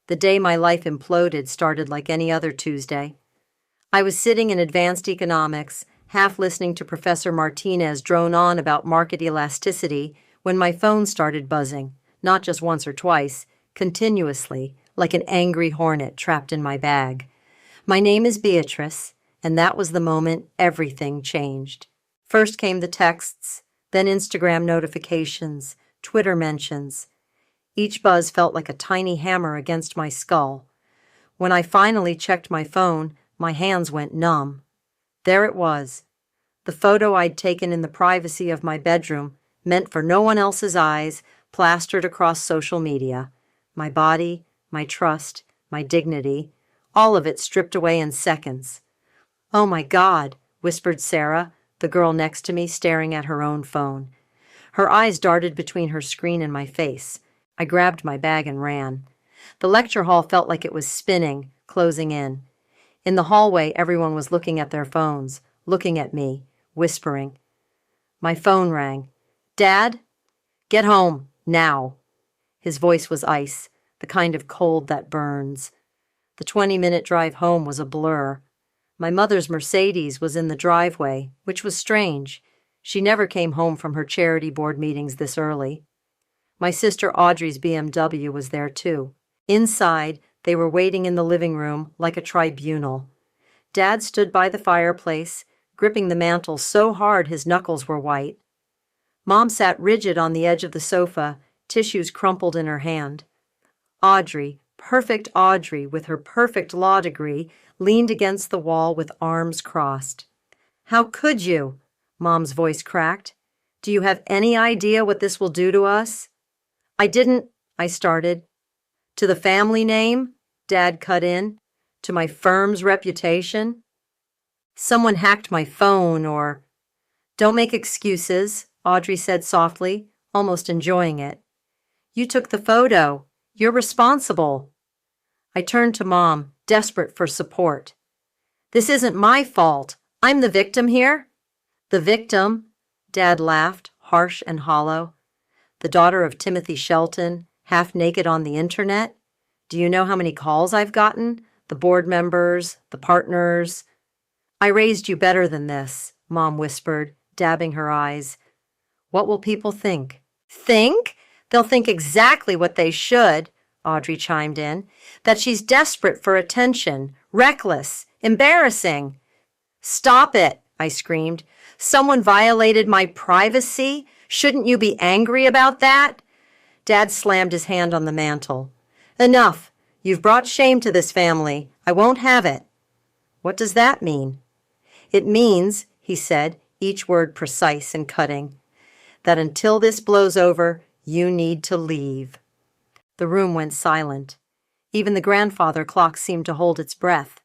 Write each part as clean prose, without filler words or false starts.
The day my life imploded started like any other Tuesday. I was sitting in advanced economics, half listening to Professor Martinez drone on about market elasticity, when my phone started buzzing, not just once or twice, continuously, like an angry hornet trapped in my bag. My name is Beatrice, and that was the moment everything changed. First came the texts, then Instagram notifications, Twitter mentions. Each buzz felt like a tiny hammer against my skull. When I finally checked my phone, my hands went numb. There it was. The photo I'd taken in the privacy of my bedroom, meant for no one else's eyes, plastered across social media. My body, my trust, my dignity, all of it stripped away in seconds. "Oh my God," whispered Sarah, the girl next to me staring at her own phone. Her eyes darted between her screen and my face. I grabbed my bag and ran. The lecture hall felt like it was spinning, closing in. In the hallway, everyone was looking at their phones, looking at me, whispering. My phone rang. "Dad? Get home, now." His voice was ice, the kind of cold that burns. The 20-minute drive home was a blur. My mother's Mercedes was in the driveway, which was strange. She never came home from her charity board meetings this early. My sister Audrey's BMW was there too. Inside, they were waiting in the living room like a tribunal. Dad stood by the fireplace, gripping the mantel so hard his knuckles were white. Mom sat rigid on the edge of the sofa, tissues crumpled in her hand. Audrey, perfect Audrey with her perfect law degree, leaned against the wall with arms crossed. "How could you?" Mom's voice cracked. "Do you have any idea what this will do to us?" I started. "To the family name?" Dad cut in. "To my firm's reputation?" "Someone hacked my phone or—" "Don't make excuses," Audrey said softly, almost enjoying it. "You took the photo. You're responsible." I turned to Mom, desperate for support. "This isn't my fault. I'm the victim here." "The victim?" Dad laughed, harsh and hollow. "The daughter of Timothy Shelton, half naked on the internet? Do you know how many calls I've gotten? The board members, the partners." "I raised you better than this," Mom whispered, dabbing her eyes. "What will people think?" "Think? They'll think exactly what they should," Audrey chimed in. "That she's desperate for attention, reckless, embarrassing." "Stop it," I screamed. "Someone violated my privacy? Shouldn't you be angry about that?" Dad slammed his hand on the mantel. "Enough. You've brought shame to this family. I won't have it." "What does that mean?" "It means," he said, each word precise and cutting, "that until this blows over, you need to leave." The room went silent. Even the grandfather clock seemed to hold its breath.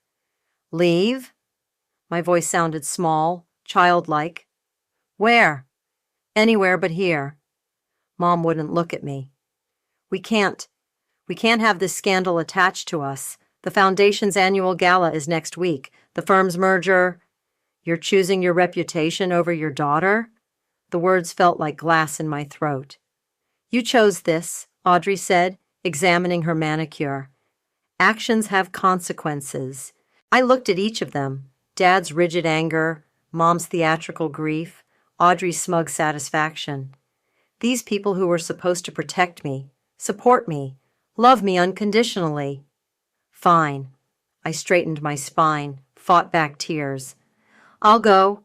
"Leave?" My voice sounded small, childlike. "Where?" "Anywhere but here." Mom wouldn't look at me. We can't have this scandal attached to us. The foundation's annual gala is next week. The firm's merger. You're choosing your reputation over your daughter?" The words felt like glass in my throat. "You chose this," Audrey said, examining her manicure. "Actions have consequences." I looked at each of them. Dad's rigid anger, Mom's theatrical grief, Audrey's smug satisfaction. These people who were supposed to protect me, support me, love me unconditionally. Fine. I straightened my spine, fought back tears. "I'll go.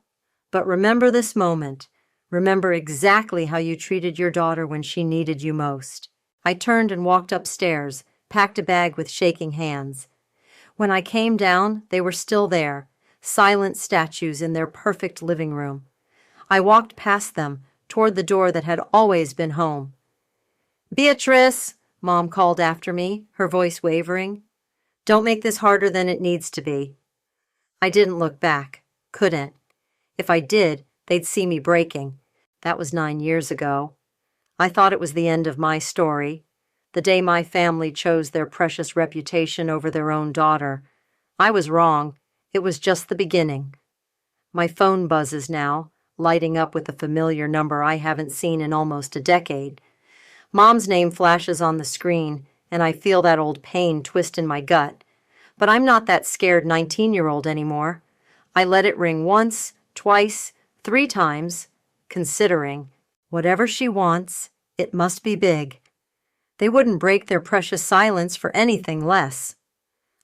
But remember this moment. Remember exactly how you treated your daughter when she needed you most." I turned and walked upstairs, packed a bag with shaking hands. When I came down, they were still there, silent statues in their perfect living room. I walked past them, toward the door that had always been home. "Beatrice," Mom called after me, her voice wavering. "Don't make this harder than it needs to be." I didn't look back. Couldn't. If I did, they'd see me breaking. That was 9 years ago. I thought it was the end of my story, the day my family chose their precious reputation over their own daughter. I was wrong. It was just the beginning. My phone buzzes now, lighting up with a familiar number I haven't seen in almost a decade. Mom's name flashes on the screen, and I feel that old pain twist in my gut. But I'm not that scared 19-year-old anymore. I let it ring once, twice, 3 times, considering. Whatever she wants, it must be big. They wouldn't break their precious silence for anything less.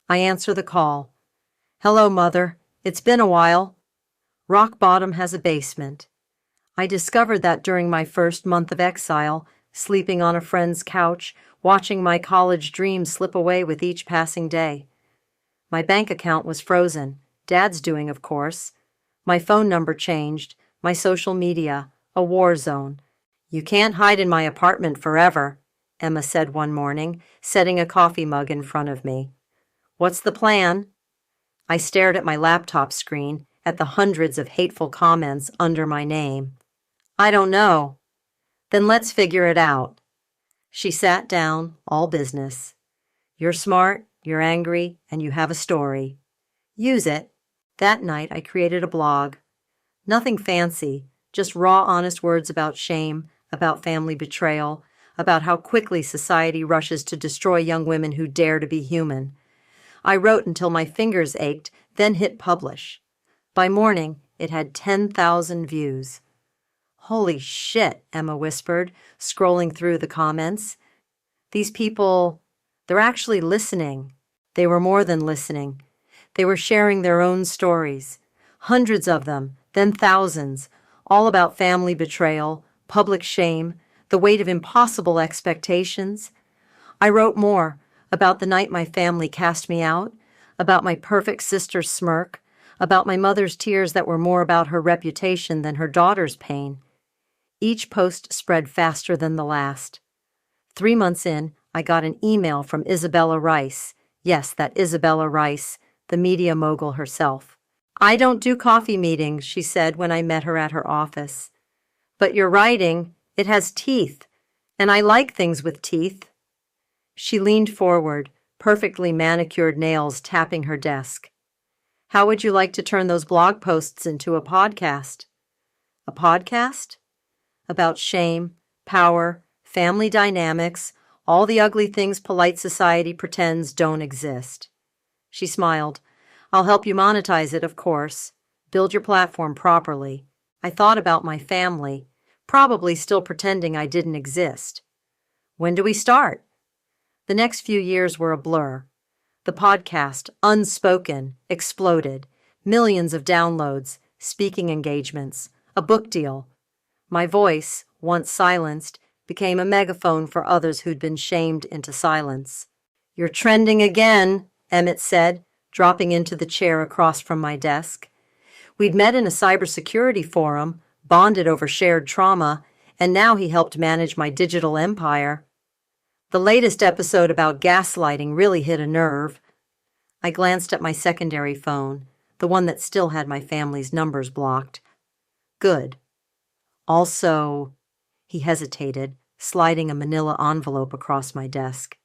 I answer the call. Hello, Mother. It's been a while. Rock Bottom has a basement. I discovered that during my first month of exile, sleeping on a friend's couch, watching my college dreams slip away with each passing day. My bank account was frozen. Dad's doing, of course. My phone number changed. My social media, a war zone. You can't hide in my apartment forever, Emma said one morning, setting a coffee mug in front of me. What's the plan? I stared at my laptop screen, at the hundreds of hateful comments under my name. I don't know. Then let's figure it out. She sat down, all business. You're smart, you're angry, and you have a story. Use it. That night I created a blog. Nothing fancy, just raw, honest words about shame, about family betrayal, about how quickly society rushes to destroy young women who dare to be human. I wrote until my fingers ached, then hit publish. By morning, it had 10,000 views. Holy shit, Emma whispered, scrolling through the comments. These people, they're actually listening. They were more than listening. They were sharing their own stories. Hundreds of them, then thousands, all about family betrayal, public shame, the weight of impossible expectations. I wrote more about the night my family cast me out, about my perfect sister's smirk, about my mother's tears that were more about her reputation than her daughter's pain. Each post spread faster than the last. 3 months in, I got an email from Isabella Rice. Yes, that Isabella Rice, the media mogul herself. I don't do coffee meetings, she said when I met her at her office. But your writing, it has teeth, and I like things with teeth. She leaned forward, perfectly manicured nails tapping her desk. How would you like to turn those blog posts into a podcast? A podcast? About shame, power, family dynamics, all the ugly things polite society pretends don't exist. She smiled. I'll help you monetize it, of course. Build your platform properly. I thought about my family, probably still pretending I didn't exist. When do we start? The next few years were a blur. The podcast, Unspoken, exploded. Millions of downloads, speaking engagements, a book deal. My voice, once silenced, became a megaphone for others who'd been shamed into silence. You're trending again, Emmett said, dropping into the chair across from my desk. We'd met in a cybersecurity forum, bonded over shared trauma, and now he helped manage my digital empire. The latest episode about gaslighting really hit a nerve. I glanced at my secondary phone, the one that still had my family's numbers blocked. Good. Also, he hesitated, sliding a manila envelope across my desk.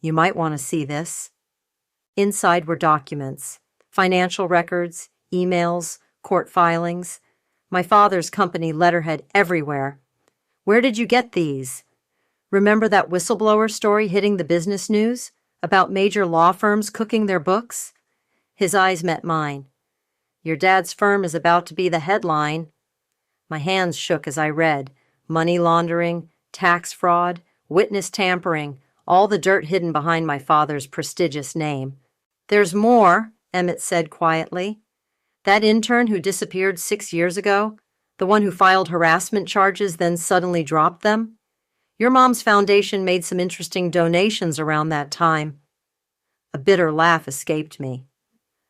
You might want to see this. Inside were documents, financial records, emails, court filings, my father's company letterhead everywhere. Where did you get these? Remember that whistleblower story hitting the business news about major law firms cooking their books? His eyes met mine. Your dad's firm is about to be the headline. My hands shook as I read. Money laundering, tax fraud, witness tampering, all the dirt hidden behind my father's prestigious name. There's more, Emmett said quietly. That intern who disappeared 6 years ago, the one who filed harassment charges then suddenly dropped them. Your mom's foundation made some interesting donations around that time. A bitter laugh escaped me.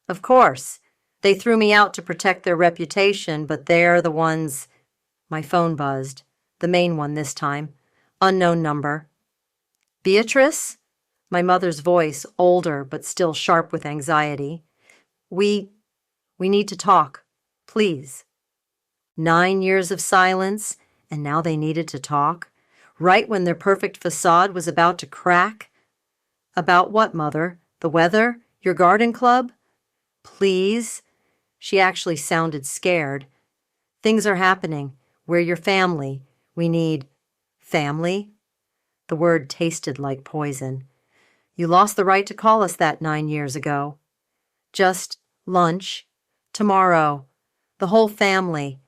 Of course, they threw me out to protect their reputation, but they're the ones... My phone buzzed, the main one this time. Unknown number. Beatrice? My mother's voice, older but still sharp with anxiety. We need to talk, please. 9 years of silence, and now they needed to talk? Right when their perfect facade was about to crack? About what, Mother? The weather? Your garden club? Please? She actually sounded scared. Things are happening. We're your family. We need... Family? The word tasted like poison. You lost the right to call us that 9 years ago. Just lunch. Tomorrow. The whole family.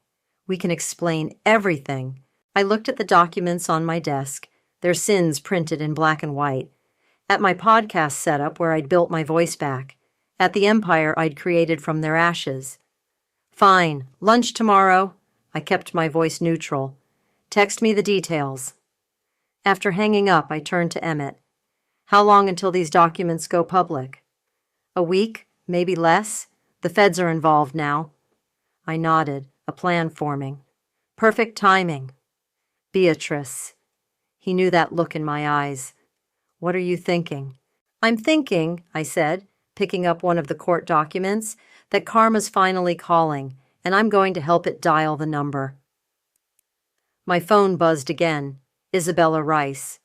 We can explain everything. I looked at the documents on my desk, their sins printed in black and white, at my podcast setup where I'd built my voice back, at the empire I'd created from their ashes. Fine, lunch tomorrow. I kept my voice neutral. Text me the details. After hanging up, I turned to Emmett. How long until these documents go public? A week, maybe less. The feds are involved now. I nodded, a plan forming. Perfect timing. Beatrice. He knew that look in my eyes. What are you thinking? I'm thinking, I said, picking up one of the court documents, that karma's finally calling, and I'm going to help it dial the number. My phone buzzed again. Isabella Rice.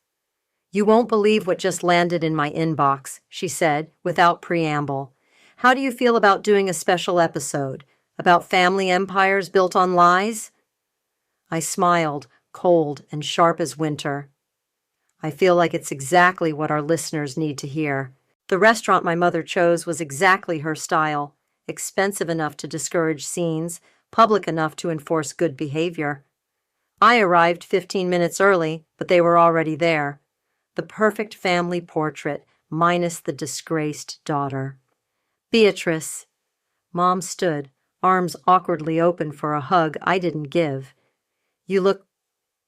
You won't believe what just landed in my inbox, she said, without preamble. How do you feel about doing a special episode? About family empires built on lies? I smiled, cold and sharp as winter. I feel like it's exactly what our listeners need to hear. The restaurant my mother chose was exactly her style, expensive enough to discourage scenes, public enough to enforce good behavior. I arrived 15 minutes early, but they were already there. The perfect family portrait, minus the disgraced daughter. Beatrice. Mom stood, arms awkwardly open for a hug I didn't give. You look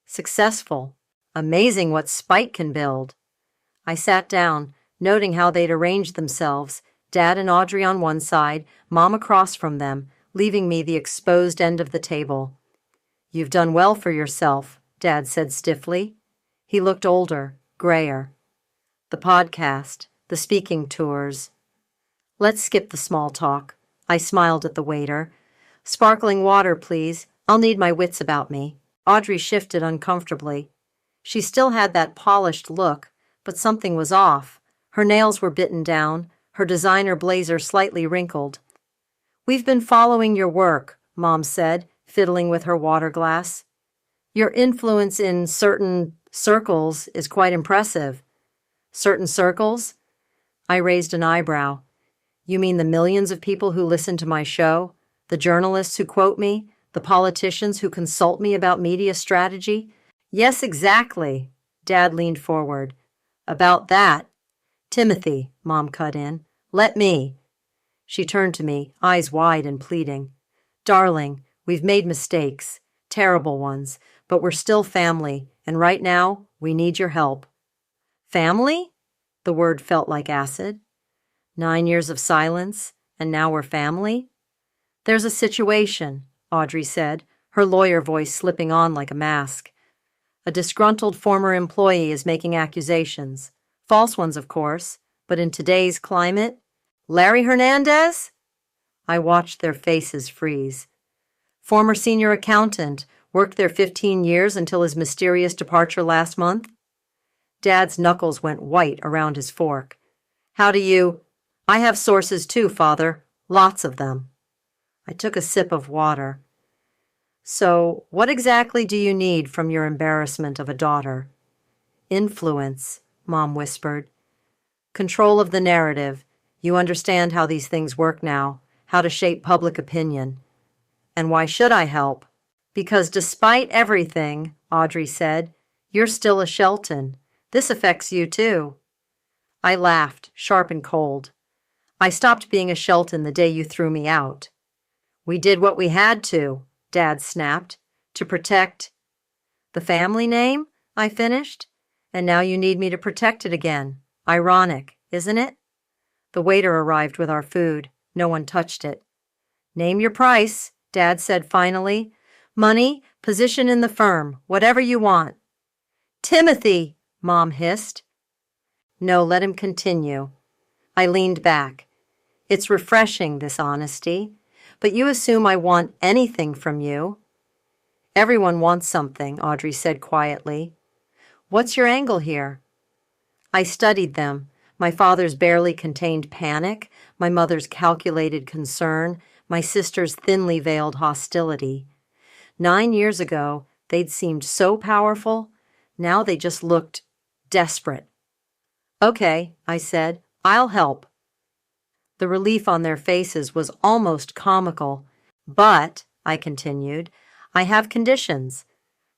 successful. Amazing what spite can build. I sat down, noting how they'd arranged themselves, Dad and Audrey on one side, Mom across from them, leaving me the exposed end of the table. You've done well for yourself, Dad said stiffly. He looked older, grayer. The podcast, the speaking tours. Let's skip the small talk. I smiled at the waiter. Sparkling water, please. I'll need my wits about me. Audrey shifted uncomfortably. She still had that polished look, but something was off. Her nails were bitten down, her designer blazer slightly wrinkled. We've been following your work, Mom said, fiddling with her water glass. Your influence in certain circles is quite impressive. Certain circles? I raised an eyebrow. You mean the millions of people who listen to my show? The journalists who quote me? The politicians who consult me about media strategy? Yes, exactly. Dad leaned forward. About that. Timothy, Mom cut in. Let me. She turned to me, eyes wide and pleading. Darling, we've made mistakes, terrible ones, but we're still family, and right now, we need your help. Family? The word felt like acid. 9 years of silence, and now we're family? There's a situation, Audrey said, her lawyer voice slipping on like a mask. A disgruntled former employee is making accusations. False ones, of course, but in today's climate, Larry Hernandez? I watched their faces freeze. Former senior accountant, worked there 15 years until his mysterious departure last month? Dad's knuckles went white around his fork. How do you... I have sources too, Father. Lots of them. I took a sip of water. So, what exactly do you need from your embarrassment of a daughter? Influence, Mom whispered. Control of the narrative. You understand how these things work now, how to shape public opinion. And why should I help? Because despite everything, Audrey said, you're still a Shelton. This affects you too. I laughed, sharp and cold. I stopped being a Shelton the day you threw me out. We did what we had to, Dad snapped, to protect the family name, I finished. And now you need me to protect it again. Ironic, isn't it? The waiter arrived with our food. No one touched it. Name your price, Dad said finally. Money, position in the firm, whatever you want. Timothy, Mom hissed. No, let him continue. I leaned back. It's refreshing, this honesty. But you assume I want anything from you. Everyone wants something, Audrey said quietly. What's your angle here? I studied them. My father's barely contained panic, my mother's calculated concern, my sister's thinly veiled hostility. 9 years ago, they'd seemed so powerful. Now they just looked desperate. Okay, I said. I'll help. The relief on their faces was almost comical. But, I continued, I have conditions.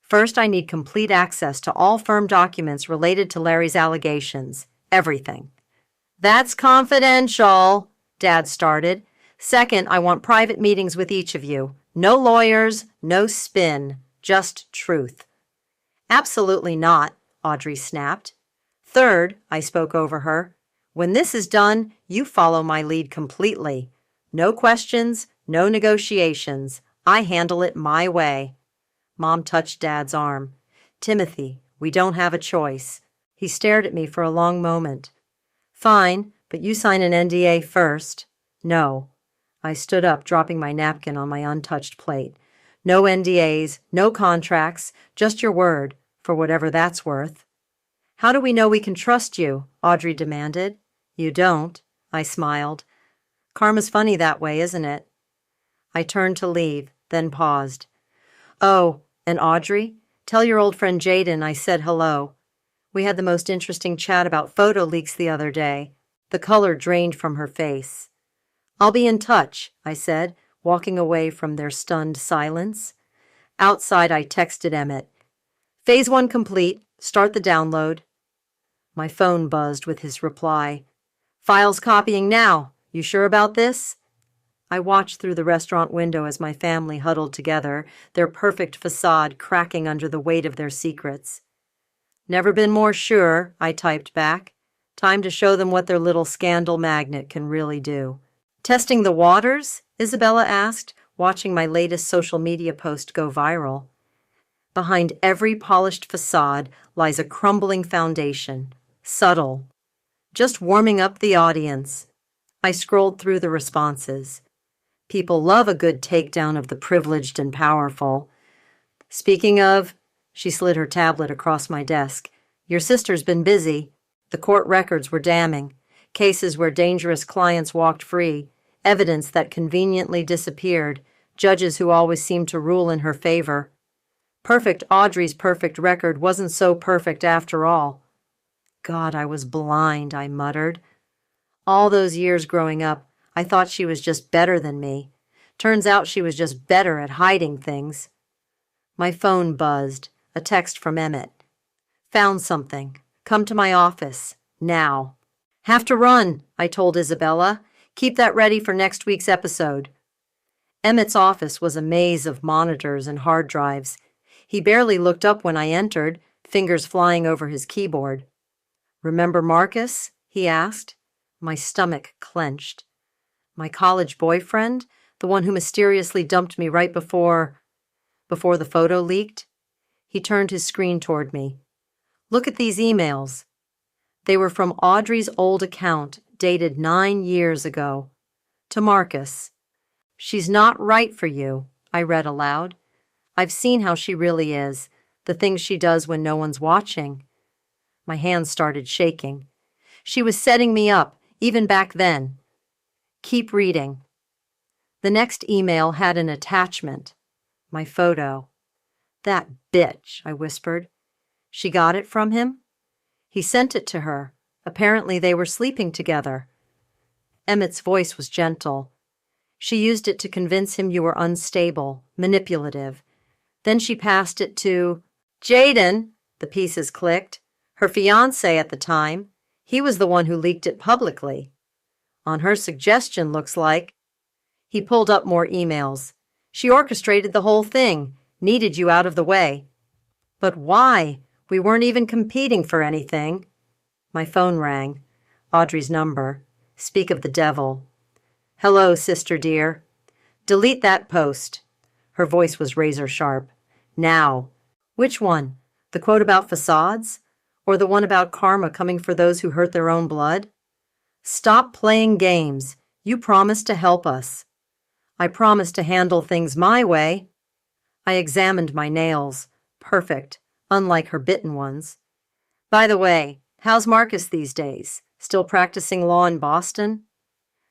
First, I need complete access to all firm documents related to Larry's allegations. Everything. That's confidential, Dad started. Second, I want private meetings with each of you. No lawyers, no spin, just truth. Absolutely not, Audrey snapped. Third, I spoke over her. When this is done, you follow my lead completely. No questions, no negotiations. I handle it my way. Mom touched Dad's arm. Timothy, we don't have a choice. He stared at me for a long moment. Fine, but you sign an NDA first. No. I stood up, dropping my napkin on my untouched plate. No NDAs, no contracts, just your word, for whatever that's worth. How do we know we can trust you? Audrey demanded. You don't, I smiled. Karma's funny that way, isn't it? I turned to leave, then paused. Oh, and Audrey, tell your old friend Jaden I said hello. We had the most interesting chat about photo leaks the other day. The color drained from her face. I'll be in touch, I said, walking away from their stunned silence. Outside, I texted Emmett. Phase 1 complete. Start the download. My phone buzzed with his reply. Files copying now. You sure about this? I watched through the restaurant window as my family huddled together, their perfect facade cracking under the weight of their secrets. Never been more sure, I typed back. Time to show them what their little scandal magnet can really do. Testing the waters? Isabella asked, watching my latest social media post go viral. Behind every polished facade lies a crumbling foundation. Subtle. Just warming up the audience. I scrolled through the responses. People love a good takedown of the privileged and powerful. Speaking of, she slid her tablet across my desk. Your sister's been busy. The court records were damning. Cases where dangerous clients walked free. Evidence that conveniently disappeared. Judges who always seemed to rule in her favor. Perfect Audrey's perfect record wasn't so perfect after all. God, I was blind, I muttered. All those years growing up, I thought she was just better than me. Turns out she was just better at hiding things. My phone buzzed. A text from Emmett. Found something. Come to my office. Now. Have to run, I told Isabella. Keep that ready for next week's episode. Emmett's office was a maze of monitors and hard drives. He barely looked up when I entered, fingers flying over his keyboard. Remember Marcus? He asked. My stomach clenched. My college boyfriend? The one who mysteriously dumped me right before the photo leaked? He turned his screen toward me. Look at these emails. They were from Audrey's old account, dated 9 years ago. To Marcus. She's not right for you, I read aloud. I've seen how she really is, the things she does when no one's watching. My hands started shaking. She was setting me up, even back then. Keep reading. The next email had an attachment. My photo. That bitch, I whispered. She got it from him? He sent it to her. Apparently they were sleeping together. Emmett's voice was gentle. She used it to convince him you were unstable, manipulative. Then she passed it to Jaden, the pieces clicked. Her fiancé at the time. He was the one who leaked it publicly. On her suggestion, looks like. He pulled up more emails. She orchestrated the whole thing, needed you out of the way. But why? We weren't even competing for anything. My phone rang. Audrey's number. Speak of the devil. Hello, sister dear. Delete that post. Her voice was razor sharp. Now. Which one? The quote about facades? Or the one about karma coming for those who hurt their own blood? Stop playing games. You promised to help us. I promised to handle things my way. I examined my nails. Perfect, unlike her bitten ones. By the way, how's Marcus these days? Still practicing law in Boston?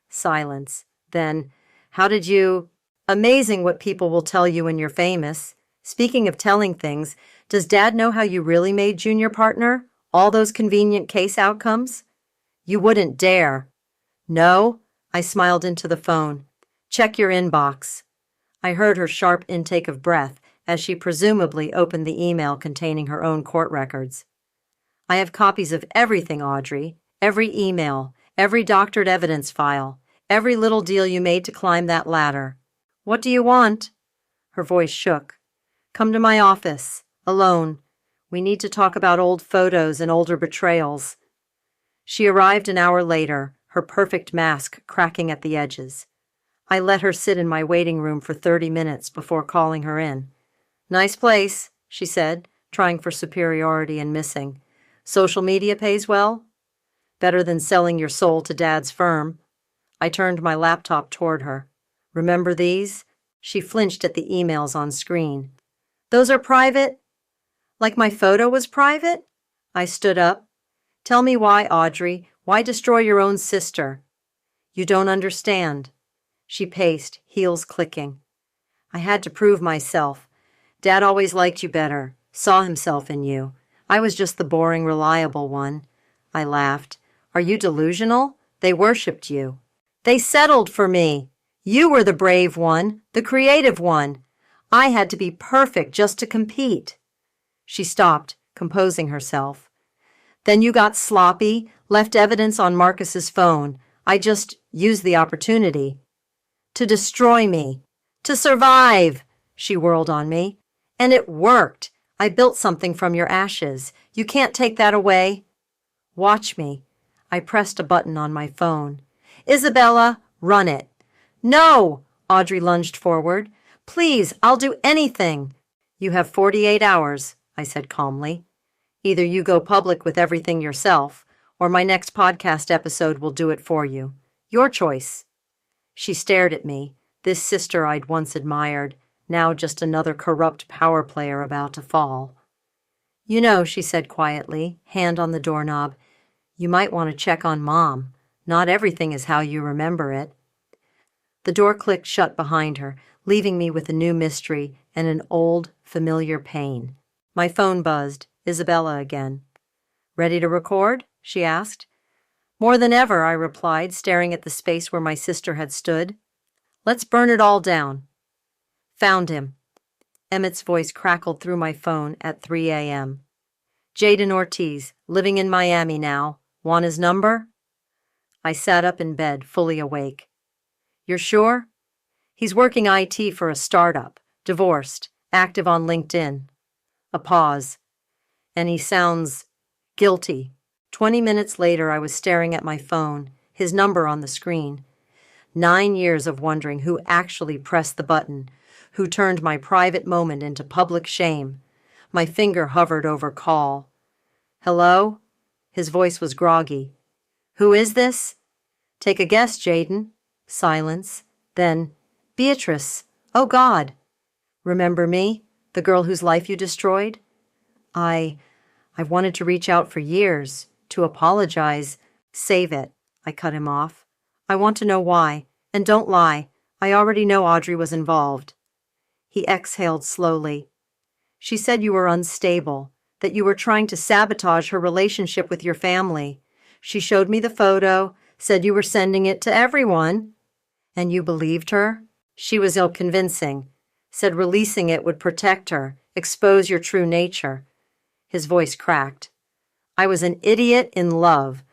Silence. Then, how did you... Amazing what people will tell you when you're famous. Speaking of telling things, does Dad know how you really made junior partner? All those convenient case outcomes? You wouldn't dare. No, I smiled into the phone. Check your inbox. I heard her sharp intake of breath as she presumably opened the email containing her own court records. I have copies of everything, Audrey. Every email, every doctored evidence file, every little deal you made to climb that ladder. What do you want? Her voice shook. Come to my office, alone. We need to talk about old photos and older betrayals. She arrived an hour later, her perfect mask cracking at the edges. I let her sit in my waiting room for 30 minutes before calling her in. Nice place, she said, trying for superiority and missing. Social media pays well? Better than selling your soul to Dad's firm. I turned my laptop toward her. Remember these? She flinched at the emails on screen. Those are private? Like my photo was private? I stood up. Tell me why, Audrey. Why destroy your own sister? You don't understand. She paced, heels clicking. I had to prove myself. Dad always liked you better, saw himself in you. I was just the boring, reliable one. I laughed. Are you delusional? They worshipped you. They settled for me. You were the brave one, the creative one. I had to be perfect just to compete. She stopped, composing herself. Then you got sloppy, left evidence on Marcus's phone. I just used the opportunity. To destroy me. To survive, she whirled on me. And it worked. I built something from your ashes. You can't take that away. Watch me. I pressed a button on my phone. Isabella, run it. No! Audrey lunged forward. Please, I'll do anything. You have 48 hours, I said calmly. Either you go public with everything yourself, or my next podcast episode will do it for you. Your choice. She stared at me, this sister I'd once admired, now just another corrupt power player about to fall. You know, she said quietly, hand on the doorknob, you might want to check on Mom. Not everything is how you remember it. The door clicked shut behind her, leaving me with a new mystery and an old, familiar pain. My phone buzzed. Isabella again. Ready to record? She asked. More than ever, I replied, staring at the space where my sister had stood. Let's burn it all down. Found him. Emmett's voice crackled through my phone at 3 a.m. Jaden Ortiz, living in Miami now. Want his number? I sat up in bed, fully awake. You're sure? He's working IT for a startup, divorced, active on LinkedIn. A pause. And he sounds guilty. 20 minutes later, I was staring at my phone, his number on the screen. 9 years of wondering who actually pressed the button, who turned my private moment into public shame. My finger hovered over call. Hello? His voice was groggy. Who is this? Take a guess, Jaden. Silence. Then, Beatrice. Oh, God. Remember me? The girl whose life you destroyed? I've wanted to reach out for years, to apologize. Save it. I cut him off. I want to know why. And don't lie. I already know Audrey was involved. He exhaled slowly. She said you were unstable, that you were trying to sabotage her relationship with your family. She showed me the photo, said you were sending it to everyone. And you believed her? She was ill-convincing. Said releasing it would protect her, expose your true nature. His voice cracked. I was an idiot in love.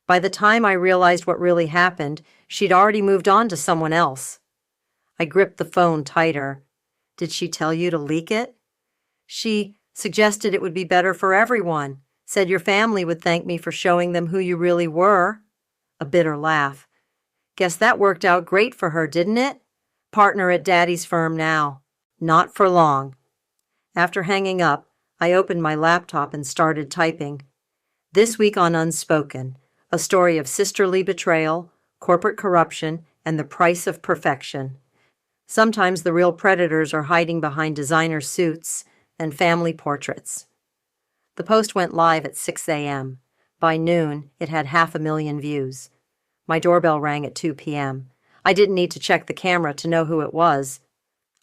By the time I realized what really happened, she'd already moved on to someone else. I gripped the phone tighter. Did she tell you to leak it? She suggested it would be better for everyone. Said your family would thank me for showing them who you really were. A bitter laugh. Guess that worked out great for her, didn't it? Partner at Daddy's firm now. Not for long. After hanging up, I opened my laptop and started typing. This week on Unspoken, a story of sisterly betrayal, corporate corruption, and the price of perfection. Sometimes the real predators are hiding behind designer suits and family portraits. The post went live at 6 a.m. By noon, it had 500,000 views. My doorbell rang at 2 p.m. I didn't need to check the camera to know who it was.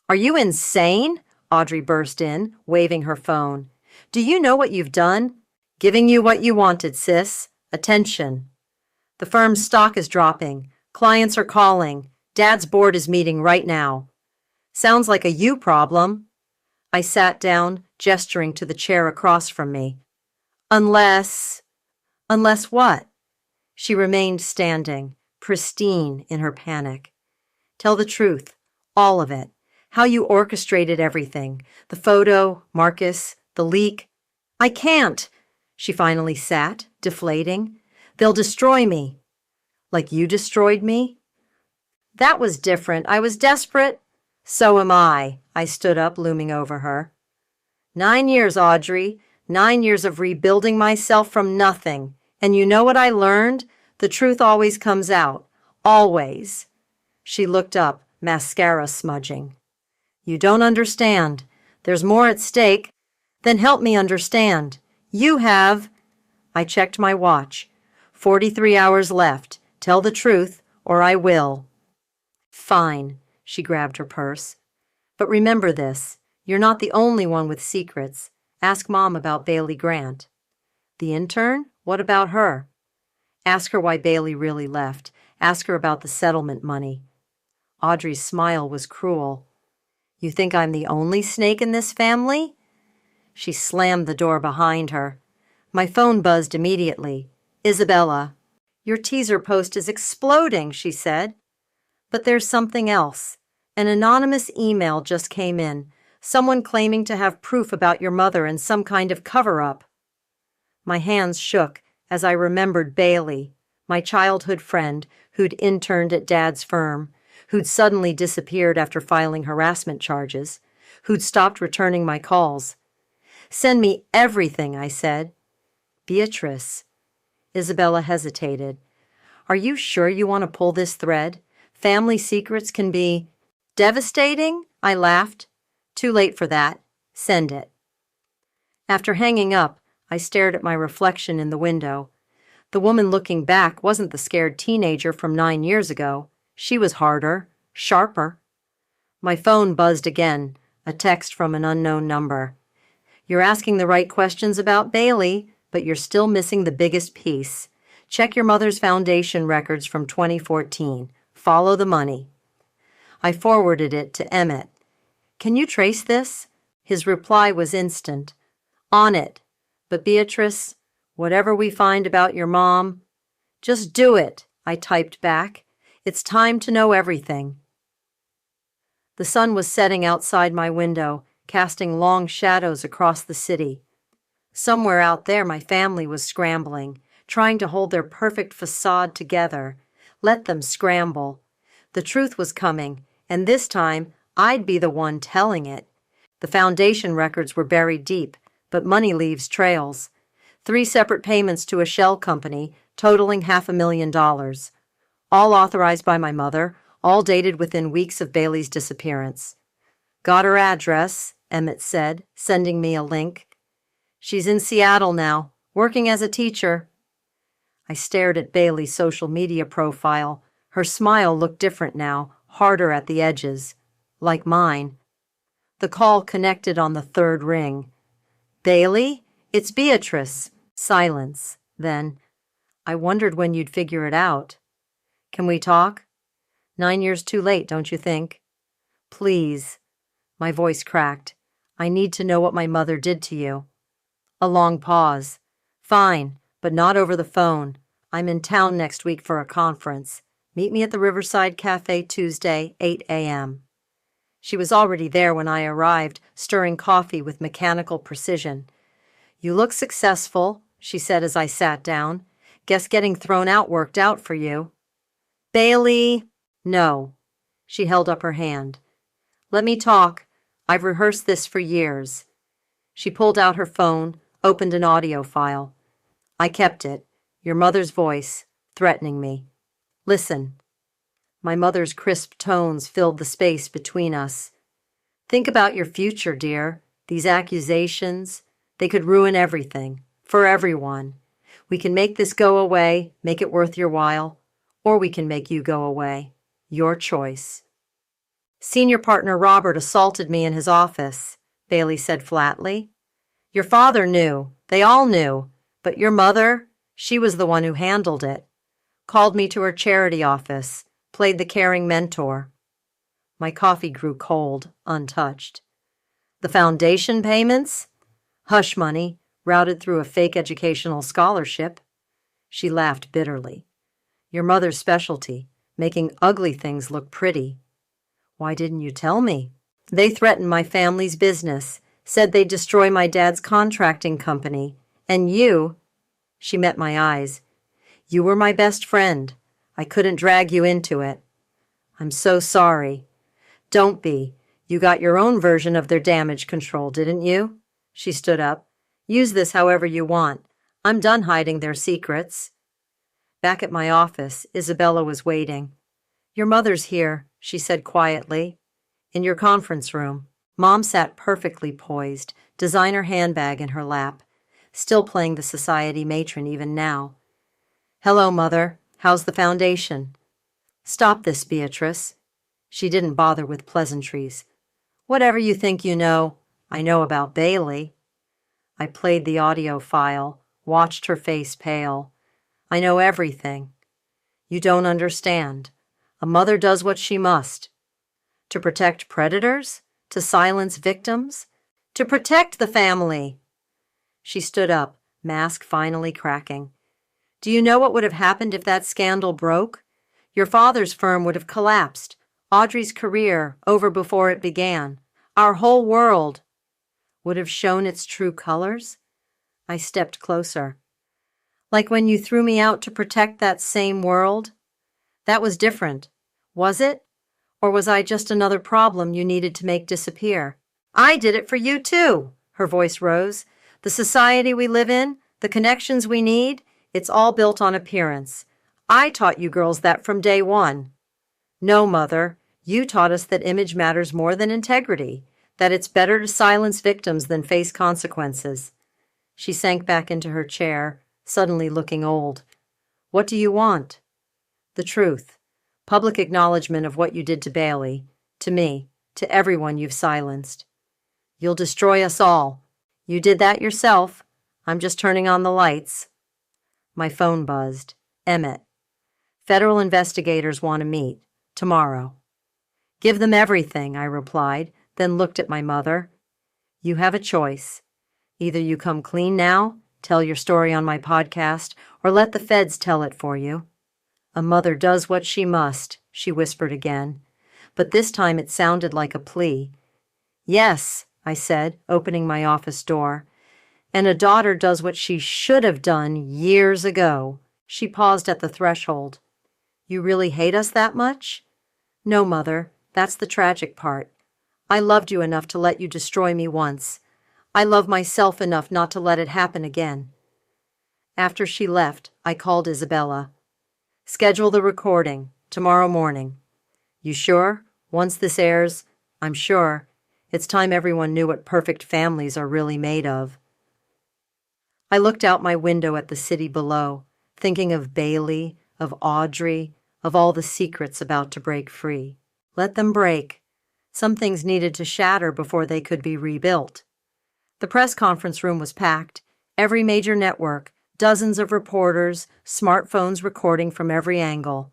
Are you insane? Audrey burst in, waving her phone. Do you know what you've done? Giving you what you wanted, sis. Attention. The firm's stock is dropping. Clients are calling. Dad's board is meeting right now. Sounds like a you problem. I sat down, gesturing to the chair across from me. Unless what? She remained standing, pristine in her panic. Tell the truth, all of it. How you orchestrated everything. The photo, Marcus, the leak. I can't. She finally sat, deflating. They'll destroy me. Like you destroyed me? That was different. I was desperate. So am I. I stood up, looming over her. 9 years, Audrey. 9 years of rebuilding myself from nothing. And you know what I learned? The truth always comes out. Always. She looked up, mascara smudging. You don't understand. There's more at stake. Then help me understand. You have... I checked my watch. 43 hours left. Tell the truth, or I will. Fine. She grabbed her purse. But remember this. You're not the only one with secrets. Ask Mom about Bailey Grant. The intern? What about her? Ask her why Bailey really left. Ask her about the settlement money. Audrey's smile was cruel. You think I'm the only snake in this family? She slammed the door behind her. My phone buzzed immediately. Isabella. Your teaser post is exploding, she said. But there's something else. An anonymous email just came in. Someone claiming to have proof about your mother and some kind of cover-up. My hands shook as I remembered Bailey, my childhood friend who'd interned at Dad's firm, who'd suddenly disappeared after filing harassment charges, who'd stopped returning my calls. Send me everything, I said. Beatrice. Isabella hesitated. Are you sure you want to pull this thread? Family secrets can be devastating, I laughed. Too late for that. Send it. After hanging up, I stared at my reflection in the window. The woman looking back wasn't the scared teenager from 9 years ago. She was harder, sharper. My phone buzzed again, a text from an unknown number. You're asking the right questions about Bailey, but you're still missing the biggest piece. Check your mother's foundation records from 2014. Follow the money. I forwarded it to Emmett. Can you trace this? His reply was instant. On it. But Beatrice, whatever we find about your mom, just do it, I typed back. It's time to know everything. The sun was setting outside my window, casting long shadows across the city. Somewhere out there my family was scrambling, trying to hold their perfect facade together. Let them scramble. The truth was coming, and this time I'd be the one telling it. The foundation records were buried deep, but money leaves trails. 3 separate payments to a shell company, totaling $500,000. All authorized by my mother, all dated within weeks of Bailey's disappearance. Got her address, Emmett said, sending me a link. She's in Seattle now, working as a teacher. I stared at Bailey's social media profile. Her smile looked different now, harder at the edges, like mine. The call connected on the 3rd ring. Bailey? It's Beatrice. Silence. Then, I wondered when you'd figure it out. Can we talk? 9 years too late, don't you think? Please. My voice cracked. I need to know what my mother did to you. A long pause. Fine, but not over the phone. I'm in town next week for a conference. Meet me at the Riverside Cafe Tuesday, 8 a.m. She was already there when I arrived, stirring coffee with mechanical precision. You look successful, she said as I sat down. Guess getting thrown out worked out for you. Bailey. No. She held up her hand. Let me talk. I've rehearsed this for years. She pulled out her phone, opened an audio file. I kept it. Your mother's voice, threatening me. Listen. My mother's crisp tones filled the space between us. Think about your future, dear. These accusations, they could ruin everything, for everyone. We can make this go away, make it worth your while, or we can make you go away. Your choice. Senior partner Robert assaulted me in his office, Bailey said flatly. Your father knew. They all knew. But your mother, she was the one who handled it. Called me to her charity office, played the caring mentor. My coffee grew cold, untouched. The foundation payments? Hush money, routed through a fake educational scholarship. She laughed bitterly. Your mother's specialty, making ugly things look pretty. Why didn't you tell me? They threatened my family's business, said they'd destroy my dad's contracting company. And you, she met my eyes, you were my best friend. I couldn't drag you into it. I'm so sorry. Don't be. You got your own version of their damage control, didn't you? She stood up. Use this however you want. I'm done hiding their secrets. Back at my office, Isabella was waiting. Your mother's here, she said quietly. In your conference room. Mom sat perfectly poised, designer handbag in her lap, still playing the society matron even now. Hello, Mother. How's the foundation? Stop this, Beatrice. She didn't bother with pleasantries. Whatever you think you know, I know about Bailey. I played the audio file, watched her face pale. I know everything. You don't understand. A mother does what she must. To protect predators? To silence victims? To protect the family! She stood up, mask finally cracking. Do you know what would have happened if that scandal broke? Your father's firm would have collapsed. Audrey's career, over before it began. Our whole world would have shown its true colors. I stepped closer. Like when you threw me out to protect that same world? That was different. Was it? Or was I just another problem you needed to make disappear? I did it for you too, her voice rose. The society we live in, the connections we need, it's all built on appearance. I taught you girls that from day one. No, Mother, you taught us that image matters more than integrity, that it's better to silence victims than face consequences. She sank back into her chair, suddenly looking old. What do you want? The truth. Public acknowledgement of what you did to Bailey, to me, to everyone you've silenced. You'll destroy us all. You did that yourself. I'm just turning on the lights. My phone buzzed. Emmett. Federal investigators want to meet. Tomorrow. Give them everything, I replied, then looked at my mother. You have a choice. Either you come clean now, tell your story on my podcast, or let the feds tell it for you. A mother does what she must, she whispered again, but this time it sounded like a plea. Yes, I said, opening my office door. And a daughter does what she should have done years ago. She paused at the threshold. You really hate us that much? No, Mother, that's the tragic part. I loved you enough to let you destroy me once. I love myself enough not to let it happen again. After she left, I called Isabella. Schedule the recording, tomorrow morning. You sure? Once this airs, I'm sure. It's time everyone knew what perfect families are really made of. I looked out my window at the city below, thinking of Bailey, of Audrey, of all the secrets about to break free. Let them break. Some things needed to shatter before they could be rebuilt. The press conference room was packed. Every major network, dozens of reporters, smartphones recording from every angle.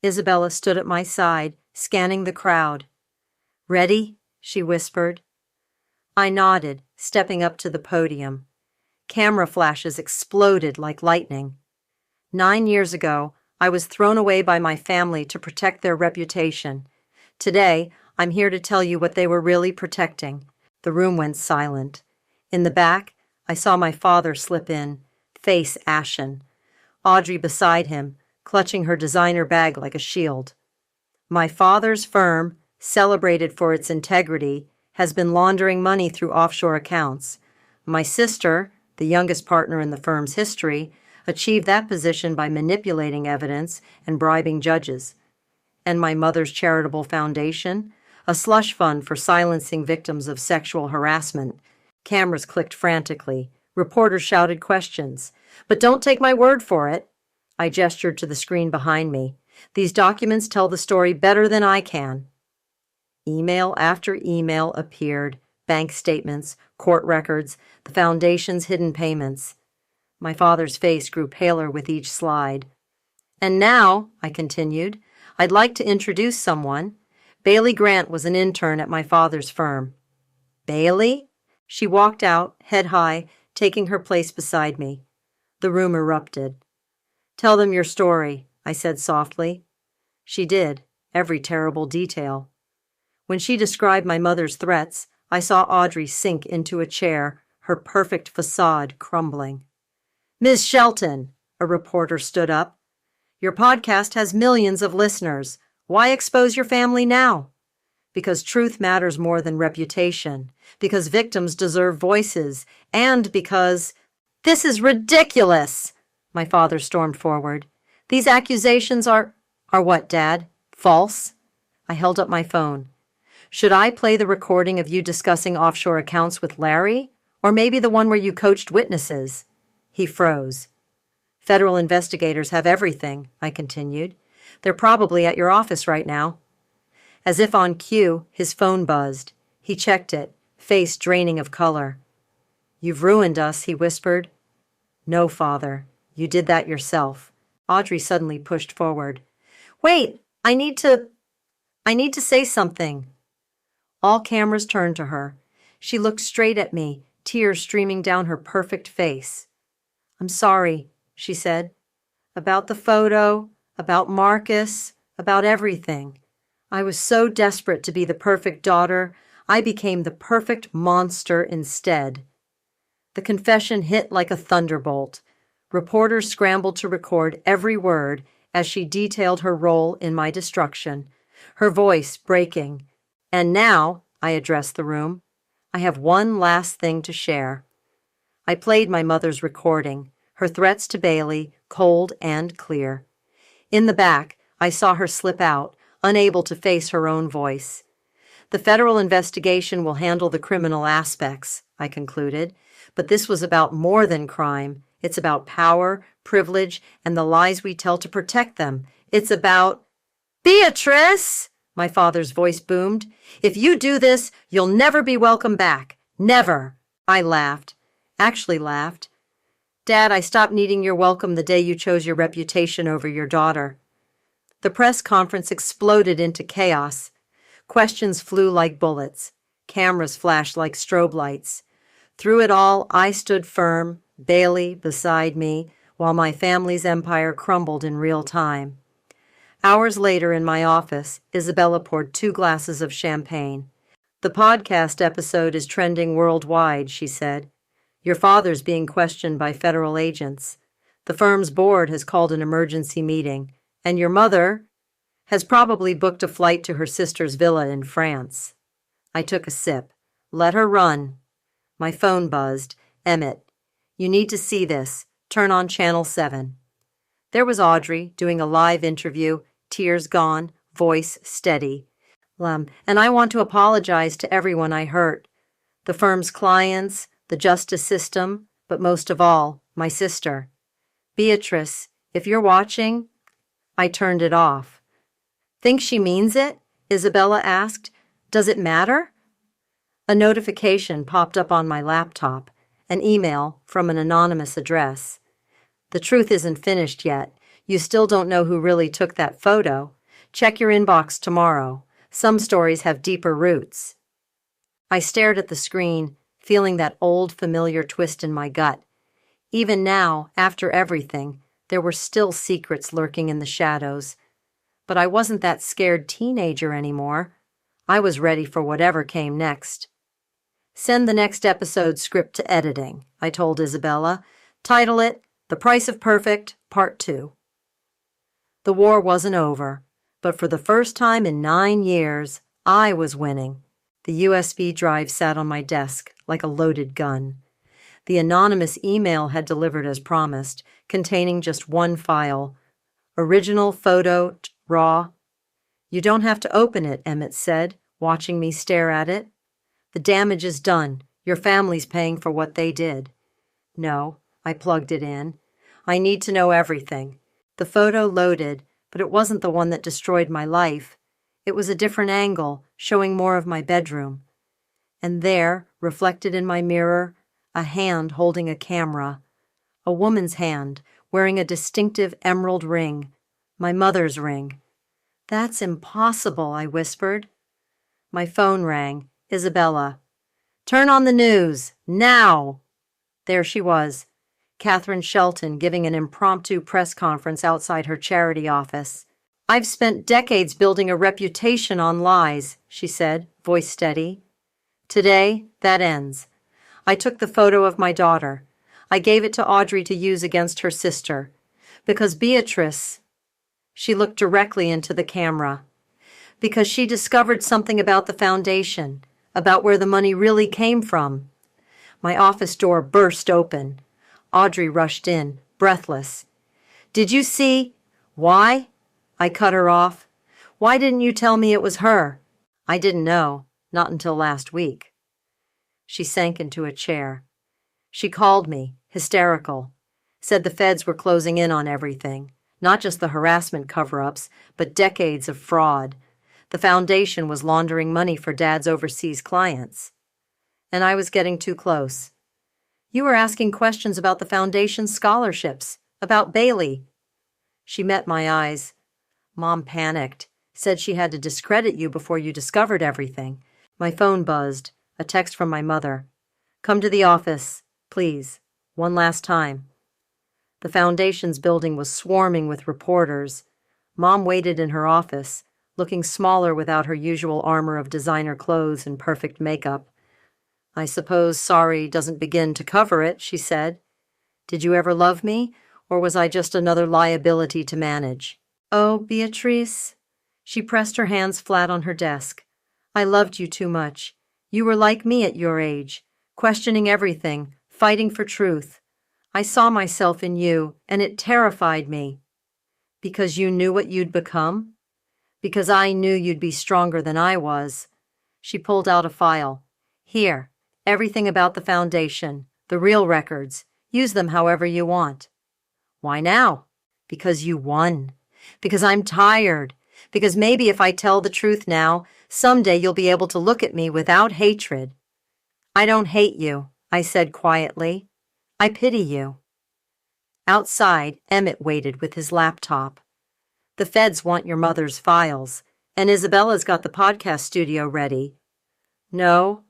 Isabella stood at my side, scanning the crowd. Ready? She whispered. I nodded, stepping up to the podium. Camera flashes exploded like lightning. 9 years ago, I was thrown away by my family to protect their reputation. Today, I'm here to tell you what they were really protecting. The room went silent. In the back, I saw my father slip in, face ashen. Audrey beside him, clutching her designer bag like a shield. My father's firm, celebrated for its integrity, has been laundering money through offshore accounts. My sister, the youngest partner in the firm's history, achieved that position by manipulating evidence and bribing judges. And my mother's charitable foundation, a slush fund for silencing victims of sexual harassment. Cameras clicked frantically. Reporters shouted questions. But don't take my word for it. I gestured to the screen behind me. These documents tell the story better than I can. Email after email appeared, bank statements, court records, the foundation's hidden payments. My father's face grew paler with each slide. "And now," I continued, "I'd like to introduce someone." Bailey Grant was an intern at my father's firm. "Bailey?" She walked out, head high, taking her place beside me. The room erupted. "Tell them your story," I said softly. She did, every terrible detail. When she described my mother's threats, I saw Audrey sink into a chair, her perfect facade crumbling. "Ms. Shelton," a reporter stood up, "your podcast has millions of listeners. Why expose your family now?" "Because truth matters more than reputation, because victims deserve voices, and because—" "This is ridiculous!" My father stormed forward. "These accusations are what, Dad? False?" I held up my phone. "Should I play the recording of you discussing offshore accounts with Larry? Or maybe the one where you coached witnesses?" He froze. "Federal investigators have everything," I continued. "They're probably at your office right now." As if on cue, his phone buzzed. He checked it, face draining of color. "You've ruined us," he whispered. "No, Father. You did that yourself." Audrey suddenly pushed forward. "Wait, I need to say something." All cameras turned to her. She looked straight at me, tears streaming down her perfect face. "I'm sorry," she said. "About the photo, about Marcus, about everything. I was so desperate to be the perfect daughter, I became the perfect monster instead." The confession hit like a thunderbolt. Reporters scrambled to record every word as she detailed her role in my destruction, her voice breaking. "And now," I addressed the room, "I have one last thing to share." I played my mother's recording, her threats to Bailey, cold and clear. In the back, I saw her slip out, unable to face her own voice. "The federal investigation will handle the criminal aspects," I concluded, "but this was about more than crime. It's about power, privilege, and the lies we tell to protect them. It's about—" "Beatrice!" my father's voice boomed. "If you do this, you'll never be welcome back. Never." I laughed. Actually laughed. "Dad, I stopped needing your welcome the day you chose your reputation over your daughter." The press conference exploded into chaos. Questions flew like bullets. Cameras flashed like strobe lights. Through it all, I stood firm, Bailey beside me, while my family's empire crumbled in real time. Hours later in my office, Isabella poured 2 glasses of champagne. "The podcast episode is trending worldwide," she said. "Your father's being questioned by federal agents. The firm's board has called an emergency meeting, and your mother has probably booked a flight to her sister's villa in France." I took a sip. Let her run. My phone buzzed. "Emmett, you need to see this. Turn on Channel 7. There was Audrey doing a live interview, tears gone, voice steady. "And I want to apologize to everyone I hurt. The firm's clients, the justice system, but most of all, my sister. Beatrice, if you're watching—" I turned it off. "Think she means it?" Isabella asked. "Does it matter?" A notification popped up on my laptop, an email from an anonymous address. "The truth isn't finished yet. You still don't know who really took that photo. Check your inbox tomorrow. Some stories have deeper roots." I stared at the screen, feeling that old familiar twist in my gut. Even now, after everything, there were still secrets lurking in the shadows. But I wasn't that scared teenager anymore. I was ready for whatever came next. "Send the next episode script to editing," I told Isabella. "Title it, The Price of Perfect, Part 2. The war wasn't over, but for the first time in 9 years, I was winning. The USB drive sat on my desk like a loaded gun. The anonymous email had delivered as promised, containing just one file. Original photo, raw. "You don't have to open it," Emmett said, watching me stare at it. "The damage is done. Your family's paying for what they did." "No," I plugged it in. "I need to know everything." The photo loaded, but it wasn't the one that destroyed my life. It was a different angle, showing more of my bedroom. And there, reflected in my mirror, a hand holding a camera. A woman's hand, wearing a distinctive emerald ring. My mother's ring. "That's impossible," I whispered. My phone rang. Isabella. "Turn on the news, now!" There she was, Catherine Shelton, giving an impromptu press conference outside her charity office. "I've spent decades building a reputation on lies," she said, voice steady. "Today, that ends. I took the photo of my daughter. I gave it to Audrey to use against her sister. Because Beatrice," she looked directly into the camera, "because she discovered something about the foundation, about where the money really came from." My office door burst open. Audrey rushed in, breathless. "Did you see?" "Why?" I cut her off. "Why didn't you tell me it was her?" "I didn't know, not until last week." She sank into a chair. She called me, hysterical. Said the feds were closing in on everything, not just the harassment cover-ups, but decades of fraud. The foundation was laundering money for Dad's overseas clients. And I was getting too close. "You were asking questions about the foundation's scholarships, about Bailey." She met my eyes. "Mom panicked, said she had to discredit you before you discovered everything." My phone buzzed, a text from my mother. "Come to the office, please, one last time." The foundation's building was swarming with reporters. Mom waited in her office, looking smaller without her usual armor of designer clothes and perfect makeup. "I suppose sorry doesn't begin to cover it," she said. "Did you ever love me, or was I just another liability to manage?" "Oh, Beatrice." She pressed her hands flat on her desk. "I loved you too much. You were like me at your age, questioning everything, fighting for truth. I saw myself in you, and it terrified me." "Because you knew what you'd become?" "Because I knew you'd be stronger than I was." She pulled out a file. "Here, everything about the foundation, the real records. Use them however you want." "Why now?" "Because you won. Because I'm tired. Because maybe if I tell the truth now, someday you'll be able to look at me without hatred." "I don't hate you," I said quietly. "I pity you." Outside, Emmett waited with his laptop. "The feds want your mother's files, and Isabella's got the podcast studio ready." "No."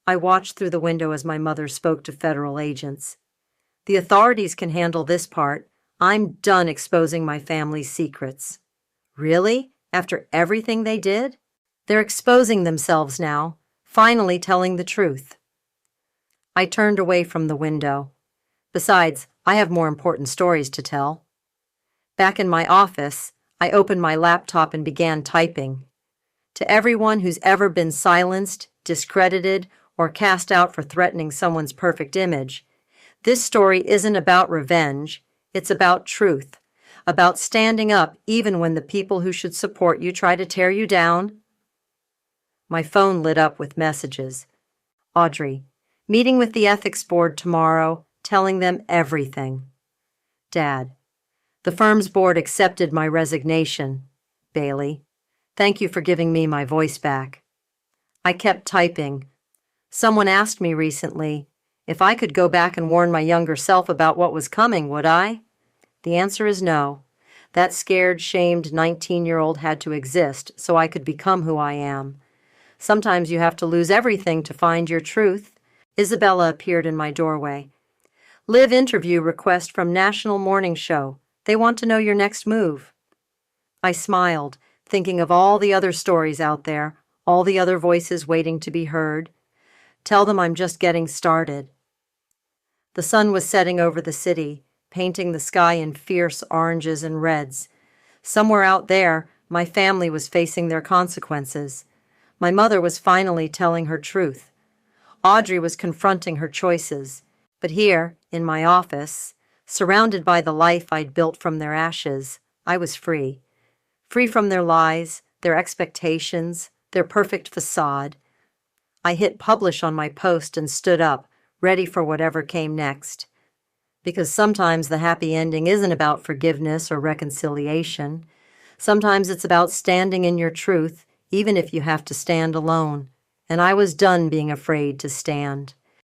I watched through the window as my mother spoke to federal agents. "The authorities can handle this part. I'm done exposing my family's secrets." "Really? After everything they did?" "They're exposing themselves now, finally telling the truth." I turned away from the window. Besides, I have more important stories to tell. Back in my office, I opened my laptop and began typing. "To everyone who's ever been silenced, discredited, or cast out for threatening someone's perfect image, this story isn't about revenge. It's about truth, about standing up even when the people who should support you try to tear you down." My phone lit up with messages. "Audrey, meeting with the ethics board tomorrow, telling them everything." "Dad, the firm's board accepted my resignation." "Bailey, thank you for giving me my voice back." I kept typing. Someone asked me recently, if I could go back and warn my younger self about what was coming, would I? The answer is no. That scared, shamed 19-year-old had to exist so I could become who I am. Sometimes you have to lose everything to find your truth. Isabella appeared in my doorway. "Live interview request from National Morning Show. They want to know your next move." I smiled, thinking of all the other stories out there, all the other voices waiting to be heard. Tell them I'm just getting started. The sun was setting over the city, painting the sky in fierce oranges and reds. Somewhere out there, my family was facing their consequences. My mother was finally telling her truth. Audrey was confronting her choices. But here, in my office, surrounded by the life I'd built from their ashes, I was free. Free from their lies, their expectations, their perfect facade. I hit publish on my post and stood up, ready for whatever came next. Because sometimes the happy ending isn't about forgiveness or reconciliation. Sometimes it's about standing in your truth, even if you have to stand alone. And I was done being afraid to stand.